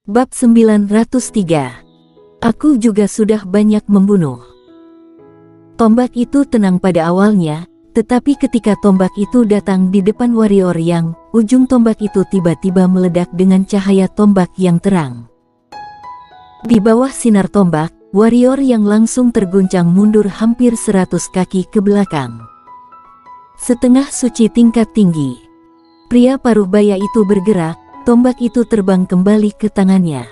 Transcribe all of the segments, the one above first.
Bab 903. Aku juga sudah banyak membunuh. Tombak itu tenang pada awalnya, tetapi ketika tombak itu datang di depan warrior yang, ujung tombak itu tiba-tiba meledak dengan cahaya tombak yang terang. Di bawah sinar tombak, warrior yang langsung terguncang mundur hampir 100 kaki ke belakang. Setengah suci tingkat tinggi. Pria paruh baya itu bergerak, tombak itu terbang kembali ke tangannya.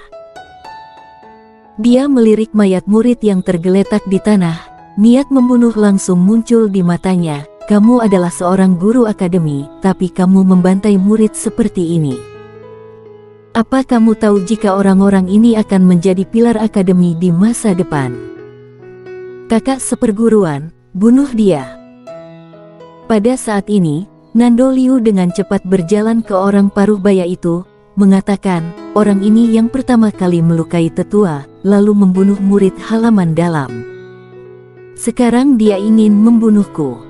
Dia melirik mayat murid yang tergeletak di tanah, niat membunuh langsung muncul di matanya. Kamu adalah seorang guru akademi, tapi kamu membantai murid seperti ini. Apa kamu tahu jika orang-orang ini akan menjadi pilar akademi di masa depan? Kakak seperguruan, bunuh dia. Pada saat ini, Nando Liu dengan cepat berjalan ke orang paruh baya itu, mengatakan, orang ini yang pertama kali melukai tetua, lalu membunuh murid halaman dalam. Sekarang dia ingin membunuhku.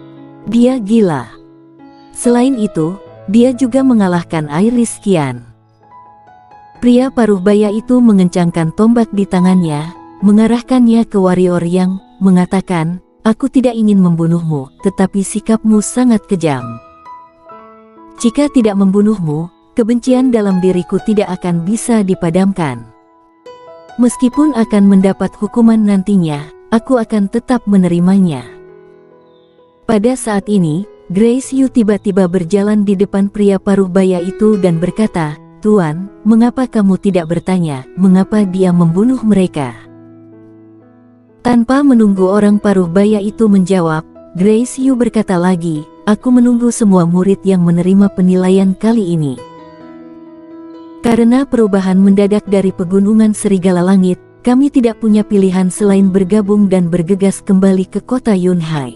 Dia gila. Selain itu, dia juga mengalahkan Iris Qian. Pria paruh baya itu mengencangkan tombak di tangannya, mengarahkannya ke warrior yang, mengatakan, aku tidak ingin membunuhmu, tetapi sikapmu sangat kejam. Jika tidak membunuhmu, kebencian dalam diriku tidak akan bisa dipadamkan. Meskipun akan mendapat hukuman nantinya, aku akan tetap menerimanya. Pada saat ini, Grace Yu tiba-tiba berjalan di depan pria paruh baya itu dan berkata, Tuan, mengapa kamu tidak bertanya, mengapa dia membunuh mereka? Tanpa menunggu orang paruh baya itu menjawab, Grace Yu berkata lagi, aku menunggu semua murid yang menerima penilaian kali ini. Karena perubahan mendadak dari pegunungan Serigala Langit, kami tidak punya pilihan selain bergabung dan bergegas kembali ke kota Yunhai.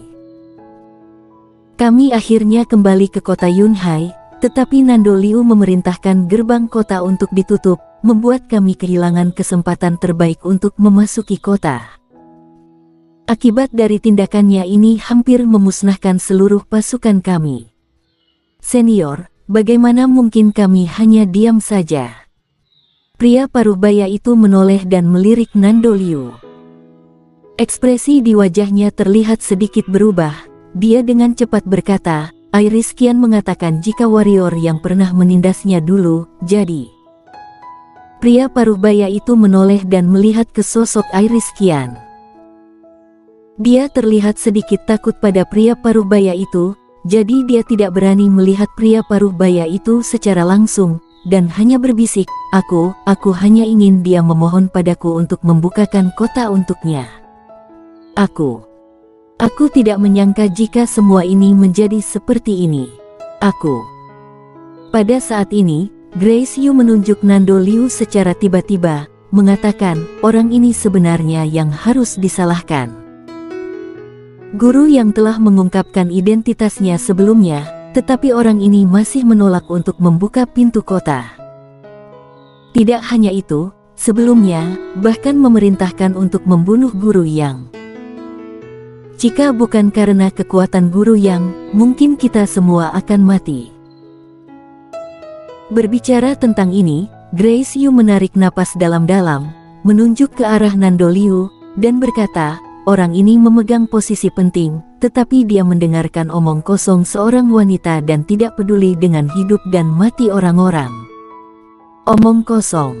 Kami akhirnya kembali ke kota Yunhai, tetapi Nando Liu memerintahkan gerbang kota untuk ditutup, membuat kami kehilangan kesempatan terbaik untuk memasuki kota. Akibat dari tindakannya ini hampir memusnahkan seluruh pasukan kami. Senior, bagaimana mungkin kami hanya diam saja? Pria paruh baya itu menoleh dan melirik Nando Liu. Ekspresi di wajahnya terlihat sedikit berubah. Dia dengan cepat berkata, Iris Qian mengatakan jika warrior yang pernah menindasnya dulu, jadi. Pria paruh baya itu menoleh dan melihat ke sosok Iris Qian. Dia terlihat sedikit takut pada pria paruh baya itu, jadi dia tidak berani melihat pria paruh baya itu secara langsung, dan hanya berbisik, aku hanya ingin dia memohon padaku untuk membukakan kota untuknya. Aku tidak menyangka jika semua ini menjadi seperti ini. Pada saat ini, Grace Yu menunjuk Nando Liu secara tiba-tiba, mengatakan, orang ini sebenarnya yang harus disalahkan. Guru yang telah mengungkapkan identitasnya sebelumnya, tetapi orang ini masih menolak untuk membuka pintu kota. Tidak hanya itu, sebelumnya, bahkan memerintahkan untuk membunuh guru yang. Jika bukan karena kekuatan guru yang, mungkin kita semua akan mati. Berbicara tentang ini, Grace Yu menarik napas dalam-dalam, menunjuk ke arah Nando Liu, dan berkata, orang ini memegang posisi penting, tetapi dia mendengarkan omong kosong seorang wanita dan tidak peduli dengan hidup dan mati orang-orang. Omong kosong.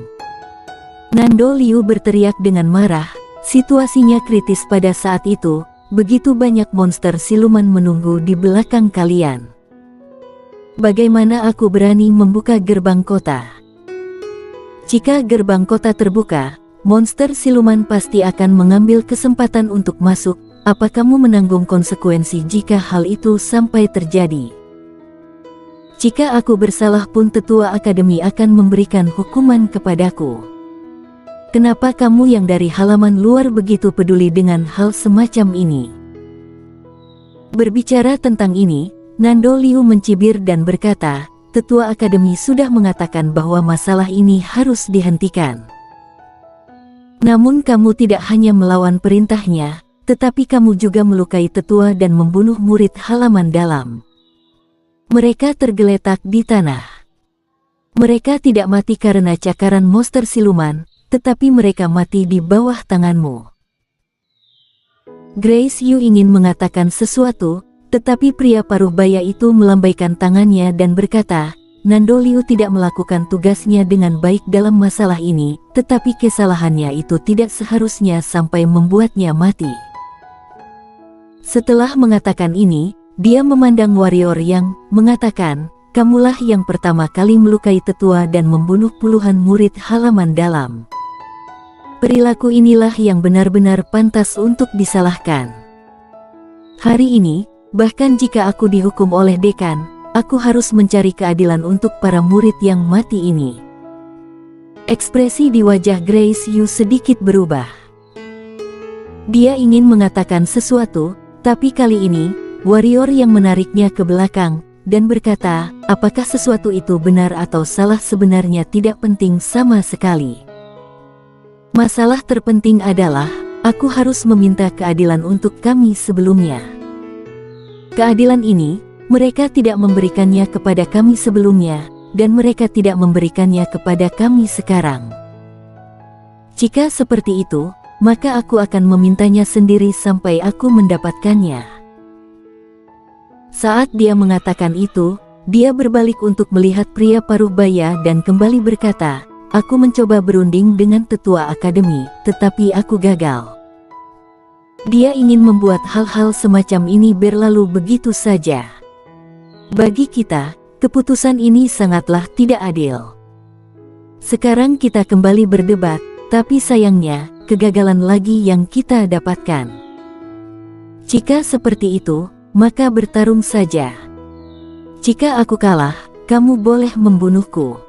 Nando Liu berteriak dengan marah, situasinya kritis pada saat itu, begitu banyak monster siluman menunggu di belakang kalian. Bagaimana aku berani membuka gerbang kota? Jika gerbang kota terbuka, monster siluman pasti akan mengambil kesempatan untuk masuk. Apa kamu menanggung konsekuensi jika hal itu sampai terjadi? Jika aku bersalah pun tetua akademi akan memberikan hukuman kepadaku. Kenapa kamu yang dari halaman luar begitu peduli dengan hal semacam ini? Berbicara tentang ini, Nando Liu mencibir dan berkata, tetua akademi sudah mengatakan bahwa masalah ini harus dihentikan. Namun kamu tidak hanya melawan perintahnya, tetapi kamu juga melukai tetua dan membunuh murid halaman dalam. Mereka tergeletak di tanah. Mereka tidak mati karena cakaran monster siluman, tetapi mereka mati di bawah tanganmu. Grace Yu ingin mengatakan sesuatu, tetapi pria paruh baya itu melambaikan tangannya dan berkata, Nando Liu tidak melakukan tugasnya dengan baik dalam masalah ini, tetapi kesalahannya itu tidak seharusnya sampai membuatnya mati. Setelah mengatakan ini, dia memandang warrior yang mengatakan, kamulah yang pertama kali melukai tetua dan membunuh puluhan murid halaman dalam. Perilaku inilah yang benar-benar pantas untuk disalahkan. Hari ini, bahkan jika aku dihukum oleh dekan, aku harus mencari keadilan untuk para murid yang mati ini. Ekspresi di wajah Grace Yu sedikit berubah. Dia ingin mengatakan sesuatu, tapi kali ini, warrior yang menariknya ke belakang, dan berkata, apakah sesuatu itu benar atau salah sebenarnya tidak penting sama sekali. Masalah terpenting adalah, aku harus meminta keadilan untuk kami sebelumnya. Keadilan ini, mereka tidak memberikannya kepada kami sebelumnya, dan mereka tidak memberikannya kepada kami sekarang. Jika seperti itu, maka aku akan memintanya sendiri sampai aku mendapatkannya. Saat dia mengatakan itu, dia berbalik untuk melihat pria paruh baya dan kembali berkata, aku mencoba berunding dengan tetua akademi, tetapi aku gagal. Dia ingin membuat hal-hal semacam ini berlalu begitu saja. Bagi kita, keputusan ini sangatlah tidak adil. Sekarang kita kembali berdebat, tapi sayangnya, kegagalan lagi yang kita dapatkan. Jika seperti itu, maka bertarung saja. Jika aku kalah, kamu boleh membunuhku.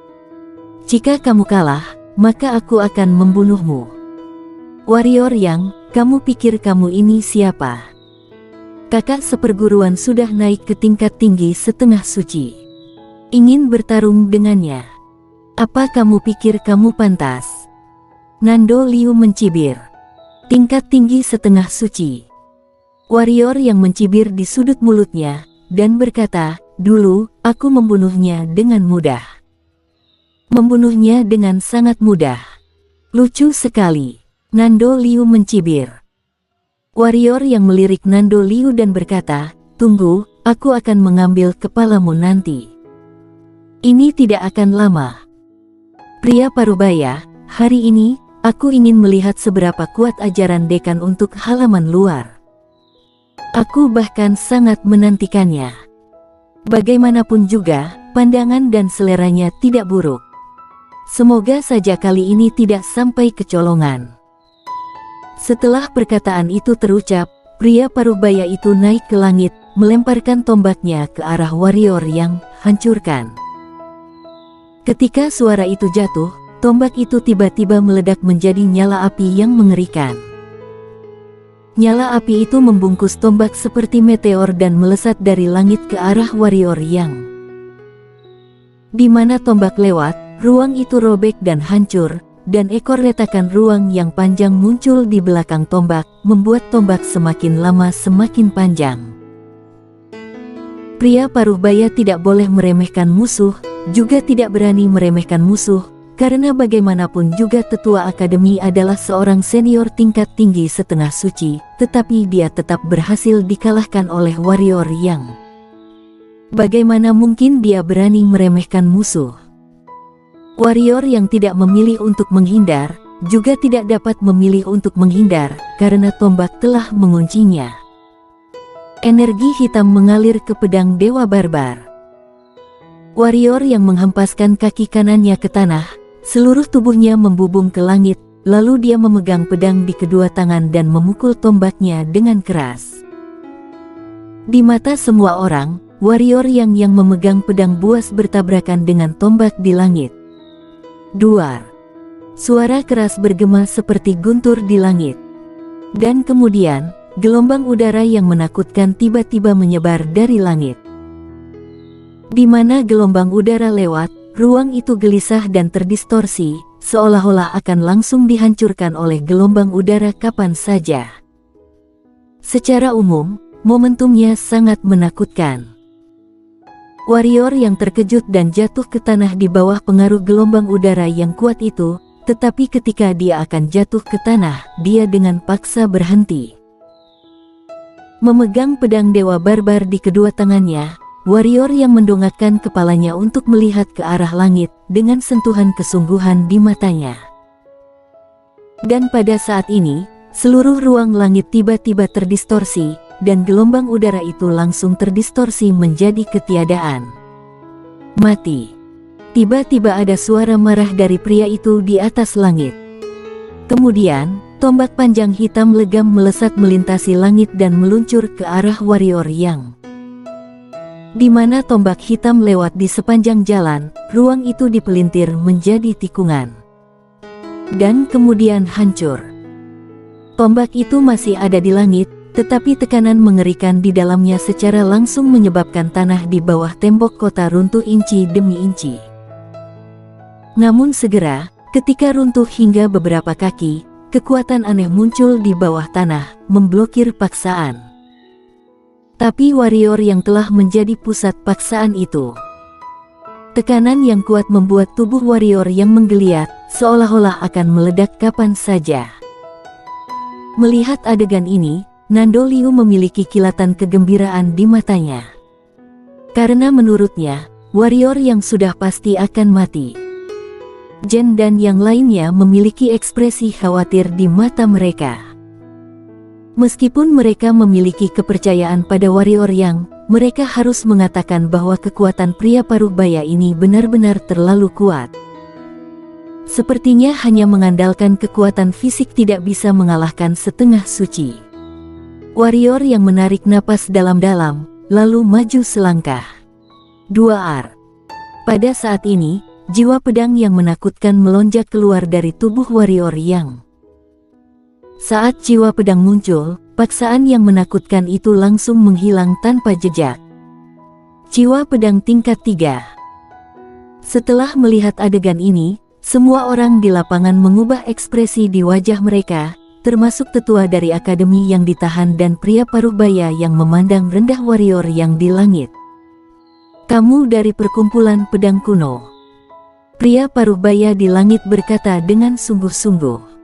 Jika kamu kalah, maka aku akan membunuhmu. Warrior yang, kamu pikir kamu ini siapa? Kakak seperguruan sudah naik ke tingkat tinggi setengah suci. Ingin bertarung dengannya. Apa kamu pikir kamu pantas? Nando Liu mencibir. Tingkat tinggi setengah suci. Warrior yang mencibir di sudut mulutnya, dan berkata, dulu, aku membunuhnya dengan mudah. Membunuhnya dengan sangat mudah. Lucu sekali. Nando Liu mencibir. Warrior yang melirik Nando Liu dan berkata, tunggu, aku akan mengambil kepalamu nanti. Ini tidak akan lama. Pria parubaya, hari ini, aku ingin melihat seberapa kuat ajaran dekan untuk halaman luar. Aku bahkan sangat menantikannya. Bagaimanapun juga, pandangan dan seleranya tidak buruk. Semoga saja kali ini tidak sampai kecolongan. Setelah perkataan itu terucap, pria parubaya itu naik ke langit, melemparkan tombaknya ke arah warrior yang hancurkan. Ketika suara itu jatuh, tombak itu tiba-tiba meledak menjadi nyala api yang mengerikan. Nyala api itu membungkus tombak seperti meteor dan melesat dari langit ke arah warrior yang. Di mana tombak lewat, ruang itu robek dan hancur, dan ekor letakan ruang yang panjang muncul di belakang tombak, membuat tombak semakin lama semakin panjang. Pria parubaya tidak boleh meremehkan musuh, juga tidak berani meremehkan musuh, karena bagaimanapun juga tetua akademi adalah seorang senior tingkat tinggi setengah suci, tetapi dia tetap berhasil dikalahkan oleh warrior yang. Bagaimana mungkin dia berani meremehkan musuh? Warrior yang tidak memilih untuk menghindar, juga tidak dapat memilih untuk menghindar, karena tombak telah menguncinya. Energi hitam mengalir ke pedang Dewa Barbar. Warrior yang menghempaskan kaki kanannya ke tanah, seluruh tubuhnya membubung ke langit, lalu dia memegang pedang di kedua tangan dan memukul tombaknya dengan keras. Di mata semua orang, warrior yang memegang pedang buas bertabrakan dengan tombak di langit. Duar. Suara keras bergema seperti guntur di langit. Dan kemudian, gelombang udara yang menakutkan tiba-tiba menyebar dari langit. Di mana gelombang udara lewat, ruang itu gelisah dan terdistorsi, seolah-olah akan langsung dihancurkan oleh gelombang udara kapan saja. Secara umum, momentumnya sangat menakutkan. Warrior yang terkejut dan jatuh ke tanah di bawah pengaruh gelombang udara yang kuat itu, tetapi ketika dia akan jatuh ke tanah, dia dengan paksa berhenti. Memegang pedang Dewa Barbar di kedua tangannya, warrior yang mendongakkan kepalanya untuk melihat ke arah langit dengan sentuhan kesungguhan di matanya. Dan pada saat ini, seluruh ruang langit tiba-tiba terdistorsi, dan gelombang udara itu langsung terdistorsi menjadi ketiadaan. Mati. Tiba-tiba ada suara marah dari pria itu di atas langit. Kemudian, tombak panjang hitam legam melesat melintasi langit dan meluncur ke arah warrior yang di mana tombak hitam lewat di sepanjang jalan, ruang itu dipelintir menjadi tikungan. Dan kemudian hancur. Tombak itu masih ada di langit, tetapi tekanan mengerikan di dalamnya secara langsung menyebabkan tanah di bawah tembok kota runtuh inci demi inci. Namun segera, ketika runtuh hingga beberapa kaki, kekuatan aneh muncul di bawah tanah, memblokir paksaan. Tapi warrior yang telah menjadi pusat paksaan itu. Tekanan yang kuat membuat tubuh warrior yang menggeliat, seolah-olah akan meledak kapan saja. Melihat adegan ini, Nando Liu memiliki kilatan kegembiraan di matanya. Karena menurutnya, warrior yang sudah pasti akan mati. Jen dan yang lainnya memiliki ekspresi khawatir di mata mereka. Meskipun mereka memiliki kepercayaan pada warrior yang, mereka harus mengatakan bahwa kekuatan pria Paruh-baya ini benar-benar terlalu kuat. Sepertinya hanya mengandalkan kekuatan fisik tidak bisa mengalahkan setengah suci. Warrior yang menarik napas dalam-dalam, lalu maju selangkah. 2R. Pada saat ini, jiwa pedang yang menakutkan melonjak keluar dari tubuh warrior yang. Saat jiwa pedang muncul, paksaan yang menakutkan itu langsung menghilang tanpa jejak. Jiwa pedang tingkat 3. Setelah melihat adegan ini, semua orang di lapangan mengubah ekspresi di wajah mereka, termasuk tetua dari akademi yang ditahan dan pria Paruh-baya yang memandang rendah warrior yang di langit. Kamu dari perkumpulan pedang kuno. Pria Paruh-baya di langit berkata dengan sungguh-sungguh.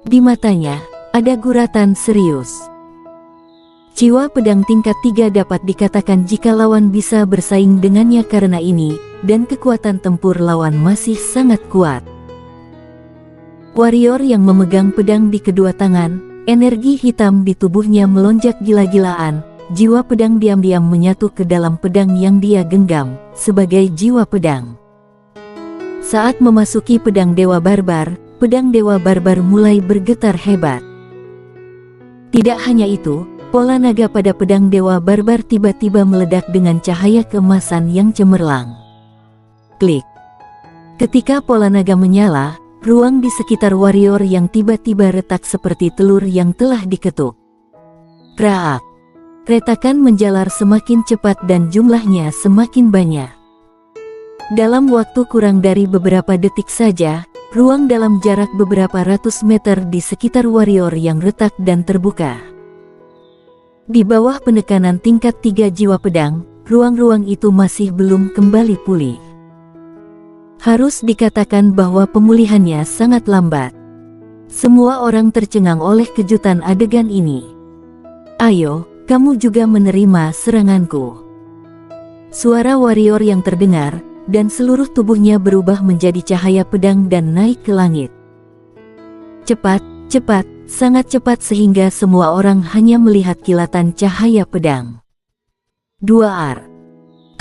Di matanya, ada guratan serius. Jiwa pedang tingkat 3 dapat dikatakan jika lawan bisa bersaing dengannya karena ini, dan kekuatan tempur lawan masih sangat kuat. Warrior yang memegang pedang di kedua tangan, energi hitam di tubuhnya melonjak gila-gilaan, jiwa pedang diam-diam menyatu ke dalam pedang yang dia genggam, sebagai jiwa pedang. Saat memasuki pedang Dewa Barbar, pedang Dewa Barbar mulai bergetar hebat. Tidak hanya itu, pola naga pada pedang Dewa Barbar tiba-tiba meledak dengan cahaya keemasan yang cemerlang. Klik. Ketika pola naga menyala, ruang di sekitar warrior yang tiba-tiba retak seperti telur yang telah diketuk. Kraak. Retakan menjalar semakin cepat dan jumlahnya semakin banyak. Dalam waktu kurang dari beberapa detik saja, ruang dalam jarak beberapa ratus meter di sekitar warrior yang retak dan terbuka. Di bawah penekanan tingkat 3 jiwa pedang, ruang-ruang itu masih belum kembali pulih. Harus dikatakan bahwa pemulihannya sangat lambat. Semua orang tercengang oleh kejutan adegan ini. Ayo, kamu juga menerima seranganku. Suara warrior yang terdengar, dan seluruh tubuhnya berubah menjadi cahaya pedang dan naik ke langit. Cepat, cepat, sangat cepat sehingga semua orang hanya melihat kilatan cahaya pedang. 2R.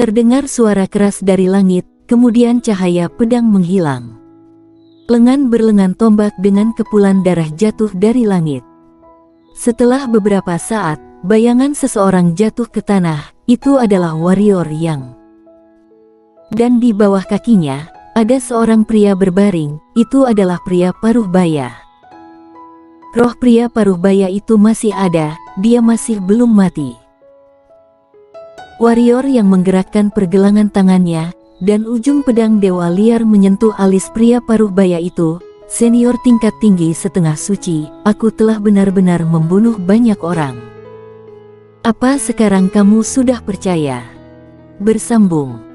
Terdengar suara keras dari langit. Kemudian cahaya pedang menghilang. Lengan berlengan tombak dengan kepulan darah jatuh dari langit. Setelah beberapa saat, bayangan seseorang jatuh ke tanah, itu adalah warrior yang. Dan di bawah kakinya, ada seorang pria berbaring, itu adalah pria Paruh-baya. Roh pria Paruh-baya itu masih ada, dia masih belum mati. Warrior yang menggerakkan pergelangan tangannya, dan ujung pedang dewa liar menyentuh alis pria Paruh-baya itu. Senior tingkat tinggi setengah suci, aku telah benar-benar membunuh banyak orang. Apa sekarang kamu sudah percaya? Bersambung.